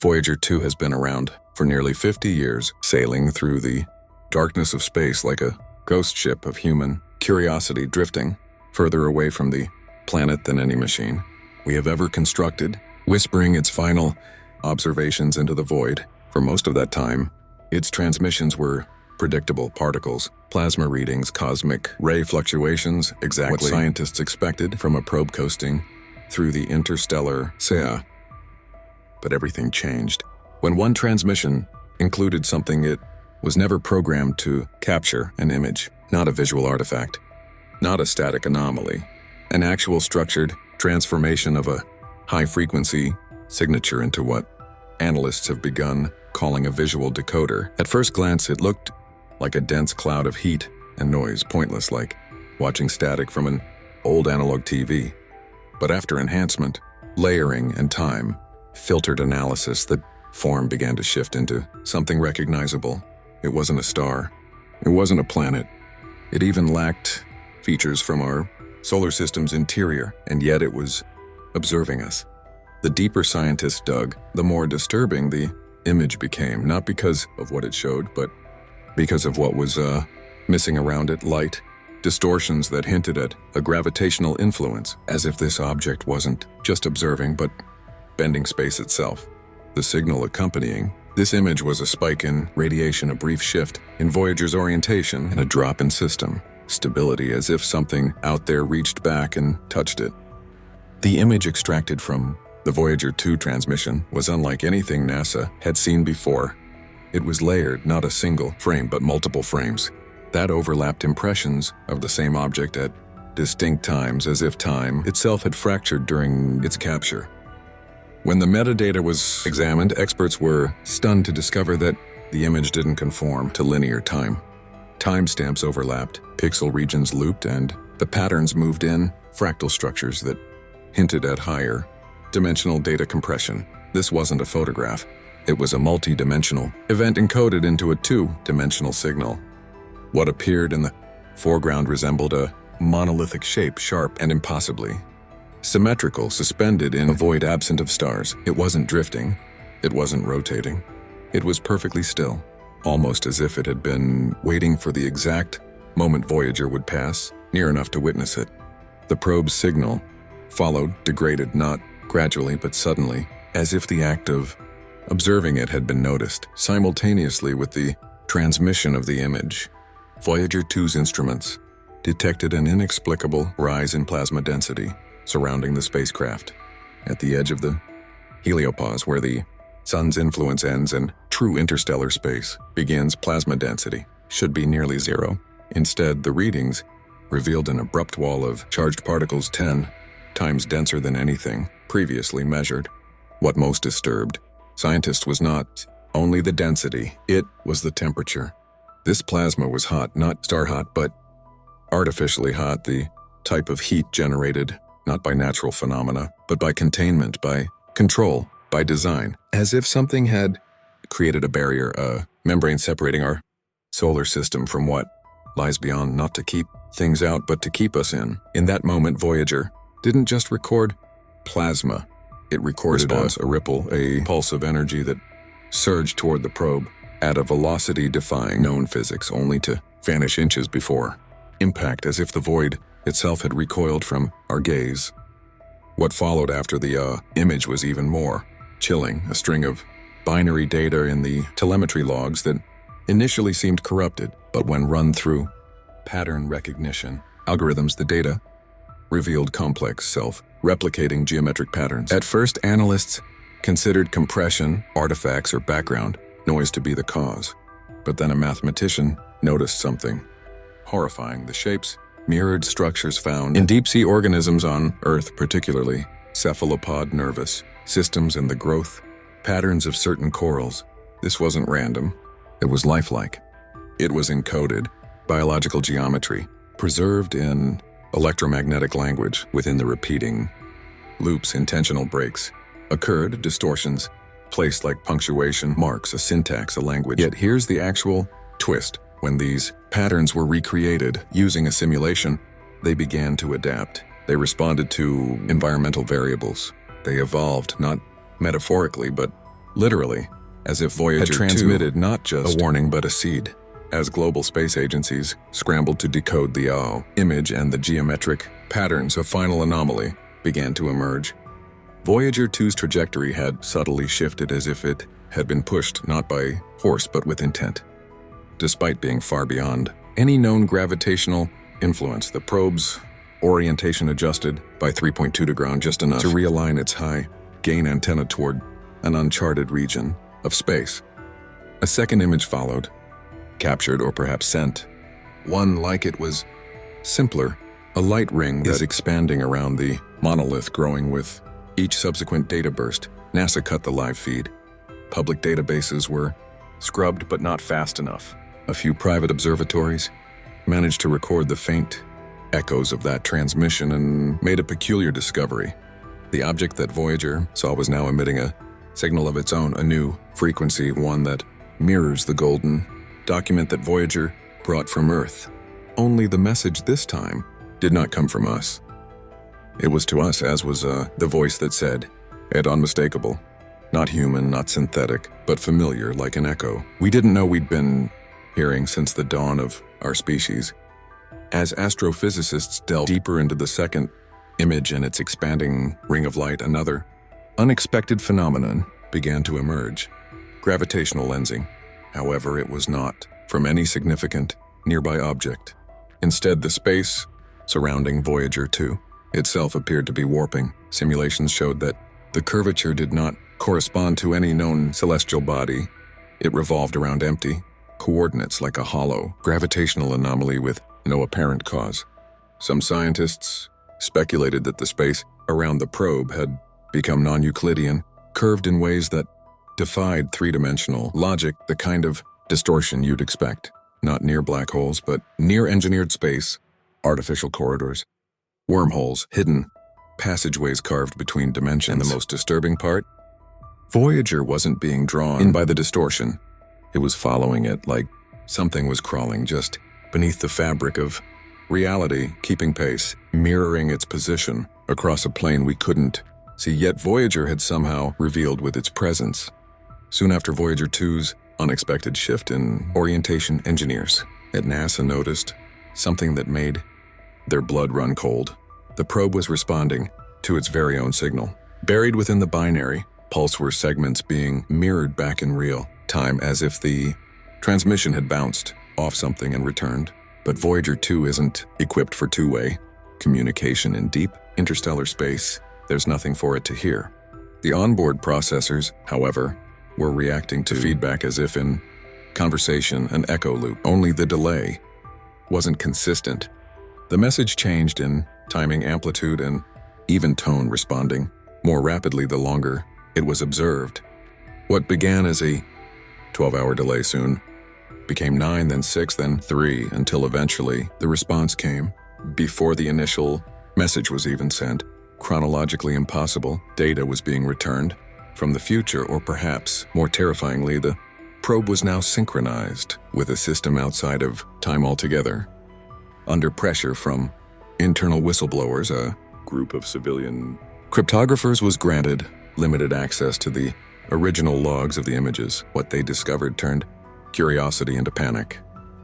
Voyager 2 has been around for nearly 50 years, sailing through the darkness of space like a ghost ship of human curiosity, drifting further away from the planet than any machine we have ever constructed, whispering its final observations into the void. For most of that time, its transmissions were predictable: particles, plasma readings, cosmic ray fluctuations, exactly what scientists expected from a probe coasting through the interstellar cipher. But everything changed when one transmission included something it was never programmed to capture: an image, not a visual artifact, not a static anomaly, an actual structured transformation of a high-frequency signature into what analysts have begun calling a visual decoder. At first glance, it looked like a dense cloud of heat and noise, pointless, like watching static from an old analog TV. But after enhancement, layering, and time-filtered analysis, the form began to shift into something recognizable. It wasn't a star. It wasn't a planet. It even lacked features from our solar system's interior, and yet it was observing us. The deeper scientists dug, the more disturbing the image became, not because of what it showed, but because of what was missing around it: light, distortions that hinted at a gravitational influence, as if this object wasn't just observing, but bending space itself. The signal accompanying this image was a spike in radiation, a brief shift in Voyager's orientation, and a drop in system stability, as if something out there reached back and touched it. The image extracted from the Voyager 2 transmission was unlike anything NASA had seen before. It was layered, not a single frame, but multiple frames that overlapped impressions of the same object at distinct times, as if time itself had fractured during its capture. When the metadata was examined, experts were stunned to discover that the image didn't conform to linear time. Timestamps overlapped, pixel regions looped, and the patterns moved in fractal structures that hinted at higher dimensional data compression. This wasn't a photograph. It was a multi-dimensional event encoded into a two-dimensional signal. What appeared in the foreground resembled a monolithic shape, sharp and impossibly symmetrical, suspended in a void absent of stars. It wasn't drifting. It wasn't rotating. It was perfectly still, almost as if it had been waiting for the exact moment Voyager would pass, near enough to witness it. The probe's signal followed, degraded, not gradually but suddenly, as if the act of observing it had been noticed. Simultaneously with the transmission of the image, Voyager 2's instruments detected an inexplicable rise in plasma density surrounding the spacecraft. At the edge of the heliopause, where the sun's influence ends and true interstellar space begins, plasma density should be nearly zero. Instead, the readings revealed an abrupt wall of charged particles 10 times denser than anything previously measured. What most disturbed scientists was not only the density, it was the temperature. This plasma was hot, not star hot, but artificially hot, the type of heat generated not by natural phenomena, but by containment, by control, by design, as if something had created a barrier, a membrane separating our solar system from what lies beyond, not to keep things out, but to keep us in. In that moment, Voyager didn't just record plasma. It recorded a ripple, a pulse of energy that surged toward the probe at a velocity defying known physics, only to vanish inches before impact, as if the void itself had recoiled from our gaze. What followed after the image was even more chilling, a string of binary data in the telemetry logs that initially seemed corrupted, but when run through pattern recognition algorithms, the data revealed complex, self-replicating geometric patterns. At first, analysts considered compression, artifacts, or background noise to be the cause. But then a mathematician noticed something horrifying: the shapes mirrored structures found in deep-sea organisms on Earth, particularly cephalopod nervous systems, and the growth patterns of certain corals. This wasn't random. It was lifelike. It was encoded biological geometry, preserved in electromagnetic language. Within the repeating loops, intentional breaks occurred, distortions placed like punctuation marks, a syntax, a language. Yet here's the actual twist. When these patterns were recreated using a simulation, they began to adapt. They responded to environmental variables. They evolved, not metaphorically, but literally, as if Voyager had transmitted not just a warning but a seed. As global space agencies scrambled to decode the image and the geometric patterns of final anomaly began to emerge, Voyager 2's trajectory had subtly shifted as if it had been pushed not by force but with intent. Despite being far beyond any known gravitational influence, the probe's orientation adjusted by 3.2 to ground, just enough to realign its high-gain antenna toward an uncharted region of space. A second image followed, captured or perhaps sent. One like it was simpler, a light ring that is expanding around the monolith, growing with each subsequent data burst. NASA cut the live feed. Public databases were scrubbed but not fast enough. A few private observatories managed to record the faint echoes of that transmission and made a peculiar discovery. The object that Voyager saw was now emitting a signal of its own, a new frequency, one that mirrors the golden document that Voyager brought from Earth. Only the message this time did not come from us. It was to us, as was the voice that said, it unmistakable. Not human, not synthetic, but familiar like an echo. We didn't know we'd been hearing since the dawn of our species. As astrophysicists delved deeper into the second image and its expanding ring of light, another unexpected phenomenon began to emerge. Gravitational lensing. However, it was not from any significant nearby object. Instead, the space surrounding Voyager 2 itself appeared to be warping. Simulations showed that the curvature did not correspond to any known celestial body. It revolved around empty coordinates like a hollow gravitational anomaly with no apparent cause. Some scientists speculated that the space around the probe had become non-Euclidean, curved in ways that defied three-dimensional logic, the kind of distortion you'd expect. Not near black holes, but near engineered space, artificial corridors, wormholes, hidden passageways carved between dimensions. And the most disturbing part? Voyager wasn't being drawn in by the distortion. It was following it like something was crawling just beneath the fabric of reality, keeping pace, mirroring its position across a plane we couldn't see, yet Voyager had somehow revealed with its presence. Soon after Voyager 2's unexpected shift in orientation, engineers at NASA noticed something that made their blood run cold. The probe was responding to its very own signal. Buried within the binary pulse were segments being mirrored back in real time, as if the transmission had bounced off something and returned. But Voyager 2 isn't equipped for two-way communication in deep interstellar space. There's nothing for it to hear. The onboard processors, however, were reacting to feedback as if in conversation, an echo loop. Only the delay wasn't consistent. The message changed in timing, amplitude, and even tone, responding more rapidly the longer it was observed. What began as a 12-hour delay soon became 9, then 6, then 3, until eventually the response came before the initial message was even sent. Chronologically impossible, data was being returned from the future, or perhaps, more terrifyingly, the probe was now synchronized with a system outside of time altogether. Under pressure from internal whistleblowers, a group of civilian cryptographers was granted limited access to the original logs of the images. What they discovered turned curiosity into panic.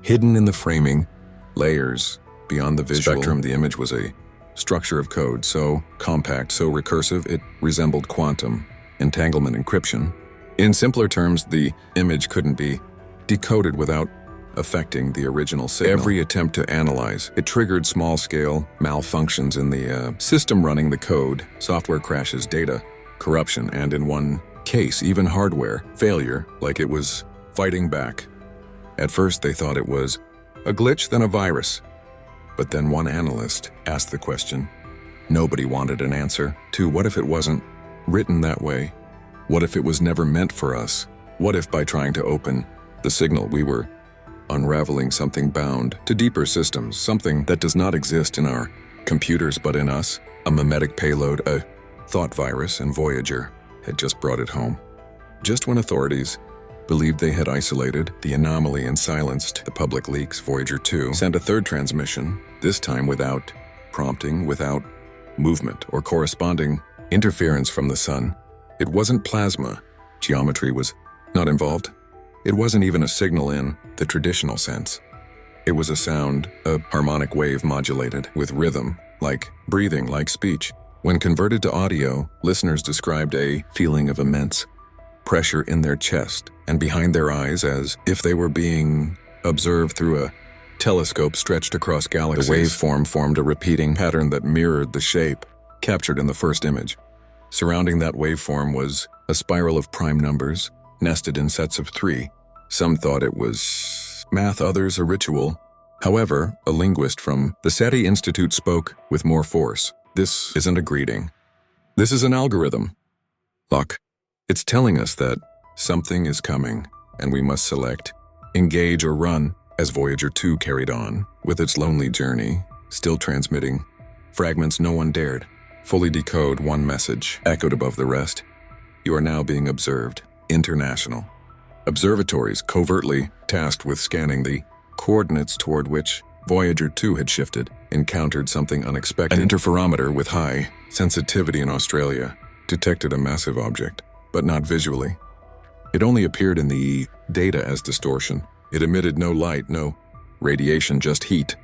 Hidden in the framing layers beyond the visual spectrum, the image was a structure of code so compact, so recursive, it resembled quantum entanglement encryption. In simpler terms, the image couldn't be decoded without affecting the original signal. Every attempt to analyze it triggered small-scale malfunctions in the system running the code, software crashes, data corruption, and in one case, even hardware failure, like it was fighting back. At first, they thought it was a glitch, then a virus. But then one analyst asked the question. Nobody wanted an answer to what if it wasn't written that way? What if it was never meant for us? What if by trying to open the signal we were unraveling something bound to deeper systems, something that does not exist in our computers but in us, a mimetic payload, a thought virus, and Voyager had just brought it home. Just when authorities believed they had isolated the anomaly and silenced the public leaks, Voyager 2 sent a third transmission, this time without prompting, without movement or corresponding interference from the sun. It wasn't plasma, Geometry was not involved. It wasn't even a signal in the traditional sense. It was a sound, a harmonic wave modulated with rhythm, like breathing, like speech. When converted to audio, listeners described a feeling of immense pressure in their chest and behind their eyes, as if they were being observed through a telescope stretched across galaxies. The waveform formed a repeating pattern that mirrored the shape captured in the first image. Surrounding that waveform was a spiral of prime numbers, nested in sets of 3. Some thought it was math, others a ritual. However, a linguist from the SETI Institute spoke with more force. This isn't a greeting. This is an algorithm. Look, it's telling us that something is coming, and we must select, engage or run. As Voyager 2 carried on with its lonely journey, still transmitting fragments no one dared fully decode, one message echoed above the rest. You are now being observed. International observatories, covertly tasked with scanning the coordinates toward which Voyager 2 had shifted, encountered something unexpected. An interferometer with high sensitivity in Australia detected a massive object, but not visually. It only appeared in the data as distortion. It emitted no light, no radiation, just heat.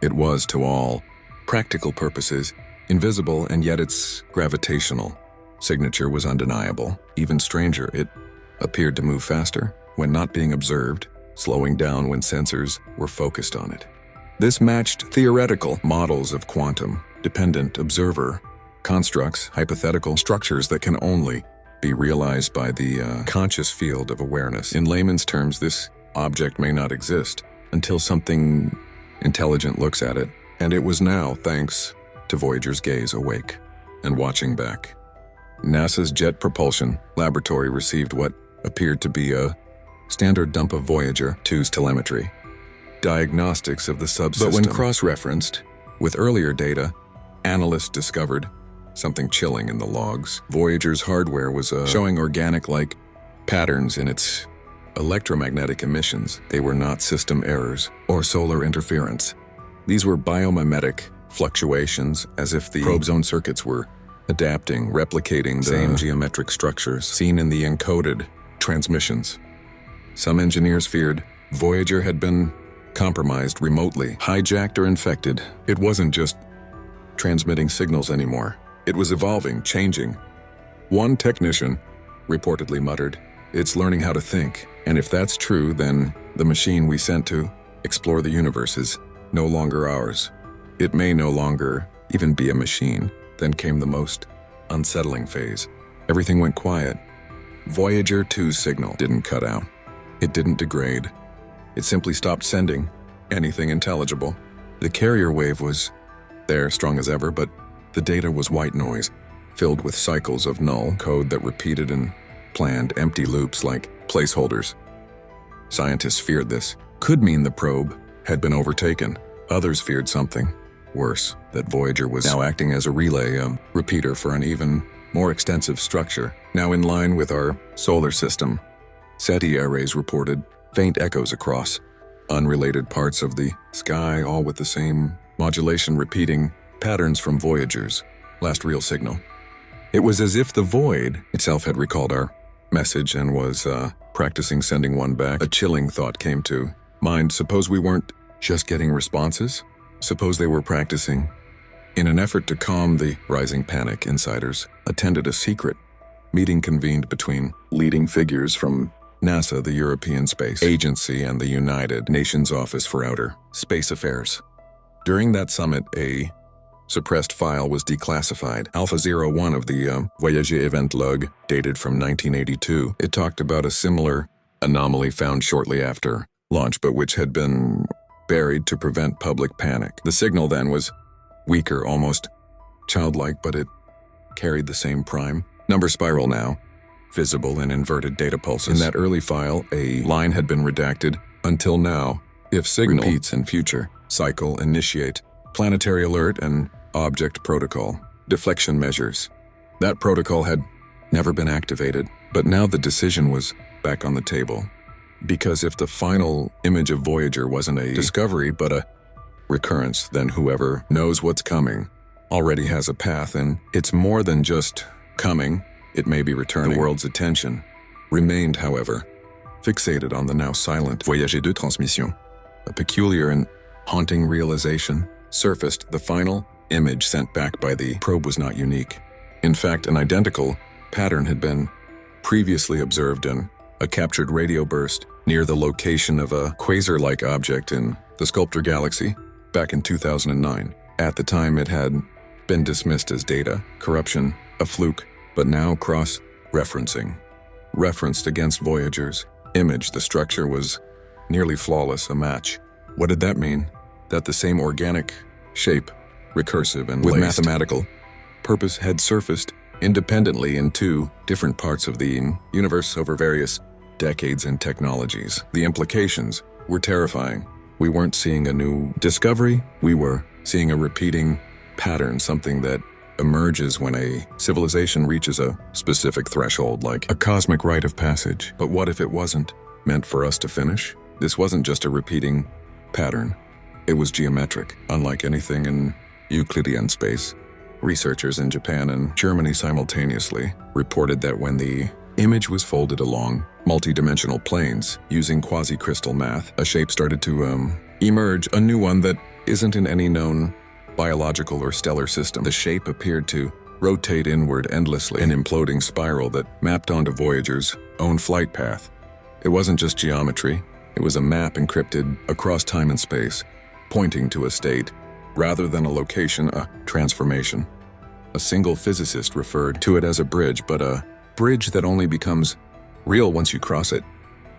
It was, to all practical purposes, invisible, and yet its gravitational signature was undeniable. Even stranger, it appeared to move faster when not being observed, slowing down when sensors were focused on it. This matched theoretical models of quantum-dependent observer constructs, hypothetical structures that can only be realized by the conscious field of awareness. In layman's terms, this object may not exist until something intelligent looks at it, and it was now, thanks to Voyager's gaze, awake and watching back. NASA's Jet Propulsion Laboratory received what appeared to be a standard dump of Voyager 2's telemetry, diagnostics of the subsystem. But when cross-referenced with earlier data, analysts discovered something chilling in the logs. Voyager's hardware was showing organic-like patterns in its electromagnetic emissions. They were not system errors or solar interference. These were biomimetic fluctuations, as if the probe's own circuits were adapting, replicating the same geometric structures seen in the encoded transmissions. Some engineers feared Voyager had been compromised remotely, hijacked or infected. It wasn't just transmitting signals anymore. It was evolving, changing. One technician reportedly muttered, "It's learning how to think." And if that's true, then the machine we sent to explore the universe is no longer ours. It may no longer even be a machine. Then came the most unsettling phase. Everything went quiet. Voyager 2's signal didn't cut out. It didn't degrade. It simply stopped sending anything intelligible. The carrier wave was there, strong as ever, but the data was white noise, filled with cycles of null code that repeated in planned empty loops like placeholders. Scientists feared this could mean the probe had been overtaken. Others feared something worse, that Voyager was now acting as a relay, repeater for an even more extensive structure, now in line with our solar system. SETI arrays reported faint echoes across unrelated parts of the sky, all with the same modulation, repeating patterns from Voyager's last real signal. It was as if the void itself had recalled our message and was practicing sending one back. A chilling thought came to mind. Suppose we weren't just getting responses? Suppose they were practicing. In an effort to calm the rising panic, insiders attended a secret meeting convened between leading figures from NASA, the European Space Agency, and the United Nations Office for Outer Space Affairs. During that summit, a suppressed file was declassified. Alpha 01 of the Voyager event log, dated from 1982. It talked about a similar anomaly found shortly after launch, but which had been buried to prevent public panic. The signal then was weaker, almost childlike, but it carried the same prime number spiral now, visible in inverted data pulses. In that early file, a line had been redacted. Until now, if signal repeats in future, cycle, initiate, planetary alert, and object protocol, deflection measures. That protocol had never been activated, but now the decision was back on the table. Because if the final image of Voyager wasn't a discovery but a recurrence, then whoever knows what's coming already has a path, and it's more than just coming. It may be returning the world's attention remained, however, fixated on the now silent Voyager 2 transmission. A peculiar and haunting realization surfaced. The final image sent back by the probe was not unique. In fact, an identical pattern had been previously observed in a captured radio burst near the location of a quasar-like object in the Sculptor Galaxy back in 2009. At the time, it had been dismissed as data corruption, a fluke, but now cross-referenced against Voyager's image. The structure was nearly flawless, a match. What did that mean? That the same organic shape, recursive and with mathematical purpose, had surfaced independently in two different parts of the universe over various decades and technologies. The implications were terrifying. We weren't seeing a new discovery, we were seeing a repeating pattern, something that emerges when a civilization reaches a specific threshold, like a cosmic rite of passage. But what if it wasn't meant for us to finish? This wasn't just a repeating pattern. It was geometric, unlike anything in Euclidean space. Researchers in Japan and Germany simultaneously reported that when the image was folded along multi-dimensional planes using quasi-crystal math, a shape started to emerge, a new one that isn't in any known biological or stellar system. The shape appeared to rotate inward endlessly, an imploding spiral that mapped onto Voyager's own flight path. It wasn't just geometry, it was a map encrypted across time and space, pointing to a state rather than a location, a transformation. A single physicist referred to it as a bridge, but a bridge that only becomes real once you cross it.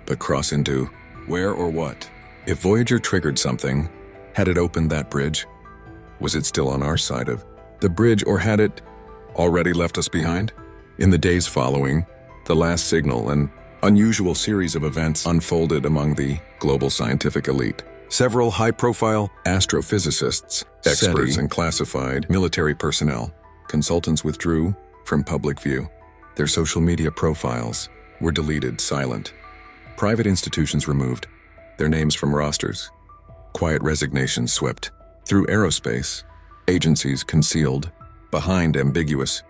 But cross into where or what? If Voyager triggered something, had it opened that bridge? Was it still on our side of the bridge, or had it already left us behind? In the days following the last signal, an unusual series of events unfolded among the global scientific elite. Several high-profile astrophysicists, experts, and classified military personnel, consultants withdrew from public view. Their social media profiles were deleted, silent. Private institutions removed their names from rosters. Quiet resignation swept through aerospace. Agencies concealed behind ambiguous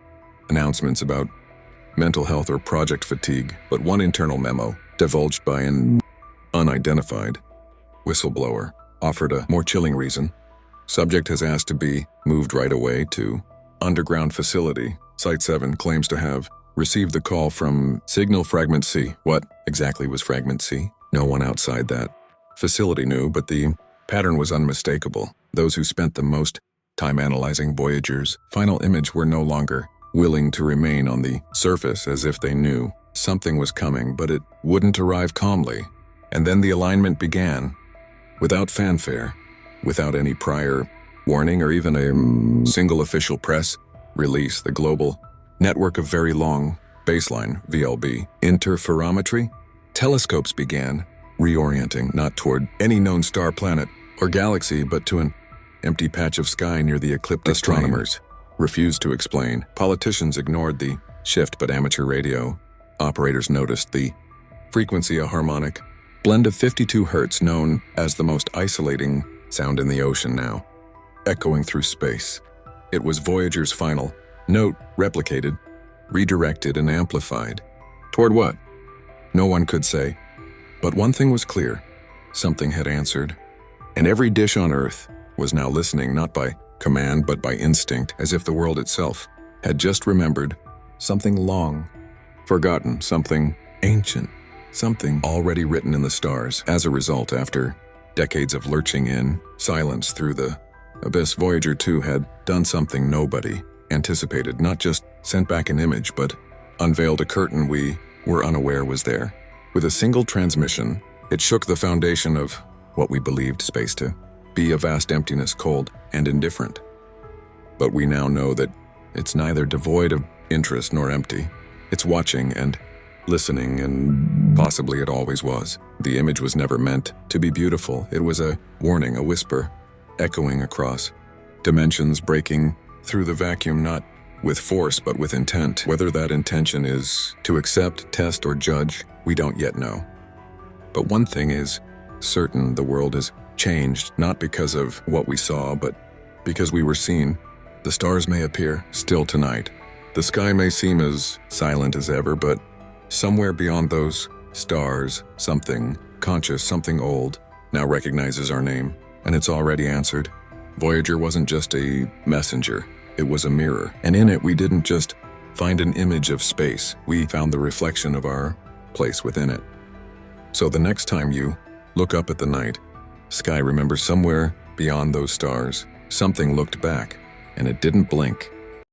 announcements about mental health or project fatigue. But one internal memo, divulged by an unidentified whistleblower, offered a more chilling reason. Subject has asked to be moved right away to underground facility. Site 7 claims to have received the call from Signal Fragment C. What exactly was Fragment C? No one outside that facility knew, but the pattern was unmistakable. Those who spent the most time analyzing Voyager's final image were no longer willing to remain on the surface, as if they knew something was coming, but it wouldn't arrive calmly. And then the alignment began, without fanfare, without any prior warning or even a single official press release. The global network of very long baseline (VLB) interferometry telescopes began reorienting, not toward any known star, planet, or galaxy, but to an empty patch of sky near the ecliptic. Astronomers refused to explain. Politicians ignored the shift, but amateur radio operators noticed the frequency, a harmonic blend of 52 hertz, known as the most isolating sound in the ocean now, echoing through space. It was Voyager's final note, replicated, redirected, and amplified. Toward what? No one could say. But one thing was clear. Something had answered. And every dish on Earth was now listening, not by command, but by instinct, as if the world itself had just remembered something long forgotten, something ancient, something already written in the stars. As a result, after decades of lurching in silence through the abyss, Voyager 2 had done something nobody anticipated. Not just sent back an image, but unveiled a curtain we were unaware was there. With a single transmission, it shook the foundation of what we believed space to be, a vast emptiness, cold and indifferent. But we now know that it's neither devoid of interest nor empty. It's watching and listening, and possibly it always was. The image was never meant to be beautiful. It was a warning, a whisper, echoing across dimensions, breaking through the vacuum, not with force but with intent. Whether that intention is to accept, test, or judge, we don't yet know. But one thing is certain: the world has changed, not because of what we saw, but because we were seen. The stars may appear still tonight. The sky may seem as silent as ever, but Somewhere beyond those stars, something conscious, something old, now recognizes our name, and it's already answered. Voyager wasn't just a messenger, it was a mirror. And in it, we didn't just find an image of space, we found the reflection of our place within it. So the next time you look up at the night sky, remember somewhere beyond those stars, something looked back, and it didn't blink.